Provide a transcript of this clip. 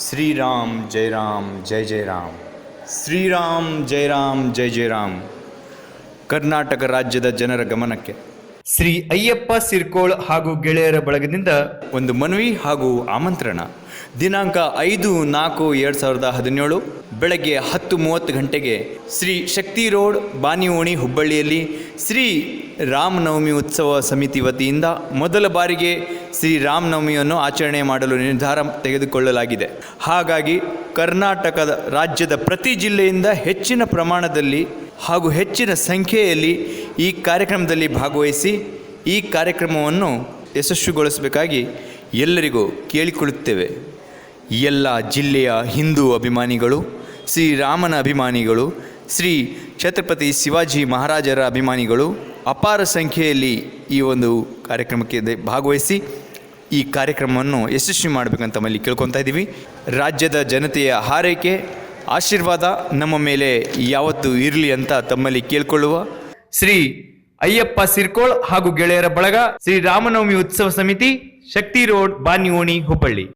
ಶ್ರೀರಾಮ್ ಜೈ ರಾಮ್ ಜೈ ಜೈ ರಾಮ್. ಶ್ರೀರಾಮ್ ಜೈ ರಾಮ್ ಜೈ ಜೈ ರಾಮ್. ಕರ್ನಾಟಕ ರಾಜ್ಯದ ಜನರ ಗಮನಕ್ಕೆ ಶ್ರೀ ಅಯ್ಯಪ್ಪ ಸಿರ್ಕೋಳ್ ಹಾಗೂ ಗೆಳೆಯರ ಬಳಗದಿಂದ ಒಂದು ಮನವಿ ಹಾಗೂ ಆಮಂತ್ರಣ. ದಿನಾಂಕ 5/4/2017 ಬೆಳಗ್ಗೆ 10:30 ಗಂಟೆಗೆ ಶ್ರೀ ಶಕ್ತಿ ರೋಡ್, ಬಾನಿಯೋಣಿ, ಹುಬ್ಬಳ್ಳಿಯಲ್ಲಿ ಶ್ರೀ ರಾಮನವಮಿ ಉತ್ಸವ ಸಮಿತಿ ವತಿಯಿಂದ ಮೊದಲ ಬಾರಿಗೆ ಶ್ರೀ ರಾಮನವಮಿಯನ್ನು ಆಚರಣೆ ಮಾಡಲು ನಿರ್ಧಾರ ತೆಗೆದುಕೊಳ್ಳಲಾಗಿದೆ. ಹಾಗಾಗಿ ಕರ್ನಾಟಕದ ರಾಜ್ಯದ ಪ್ರತಿ ಜಿಲ್ಲೆಯಿಂದ ಹೆಚ್ಚಿನ ಪ್ರಮಾಣದಲ್ಲಿ ಹಾಗೂ ಹೆಚ್ಚಿನ ಸಂಖ್ಯೆಯಲ್ಲಿ ಈ ಕಾರ್ಯಕ್ರಮದಲ್ಲಿ ಭಾಗವಹಿಸಿ ಈ ಕಾರ್ಯಕ್ರಮವನ್ನು ಯಶಸ್ವಿಗೊಳಿಸಬೇಕಾಗಿ ಎಲ್ಲರಿಗೂ ಕೇಳಿಕೊಳ್ಳುತ್ತೇವೆ. ಎಲ್ಲ ಜಿಲ್ಲೆಯ ಹಿಂದೂ ಅಭಿಮಾನಿಗಳು, ಶ್ರೀರಾಮನ ಅಭಿಮಾನಿಗಳು, ಶ್ರೀ ಛತ್ರಪತಿ ಶಿವಾಜಿ ಮಹಾರಾಜರ ಅಭಿಮಾನಿಗಳು ಅಪಾರ ಸಂಖ್ಯೆಯಲ್ಲಿ ಈ ಒಂದು ಕಾರ್ಯಕ್ರಮಕ್ಕೆ ಭಾಗವಹಿಸಿ ಈ ಕಾರ್ಯಕ್ರಮವನ್ನು ಯಶಸ್ವಿ ಮಾಡಬೇಕಂತ ತಮ್ಮಲ್ಲಿ ಕೇಳ್ಕೊತಾ ಇದ್ದೀವಿ. ರಾಜ್ಯದ ಜನತೆಯ ಹಾರೈಕೆ, ಆಶೀರ್ವಾದ ನಮ್ಮ ಮೇಲೆ ಯಾವತ್ತೂ ಇರಲಿ ಅಂತ ತಮ್ಮಲ್ಲಿ ಕೇಳ್ಕೊಳ್ಳುವ ಶ್ರೀ ಅಯ್ಯಪ್ಪ ಸಿರ್ಕೋಳ್ ಹಾಗೂ ಗೆಳೆಯರ ಬಳಗ, ಶ್ರೀ ರಾಮನವಮಿ ಉತ್ಸವ ಸಮಿತಿ, ಶಕ್ತಿ ರೋಡ್, ಬಾನಿಯೋಣಿ, ಹುಬ್ಬಳ್ಳಿ.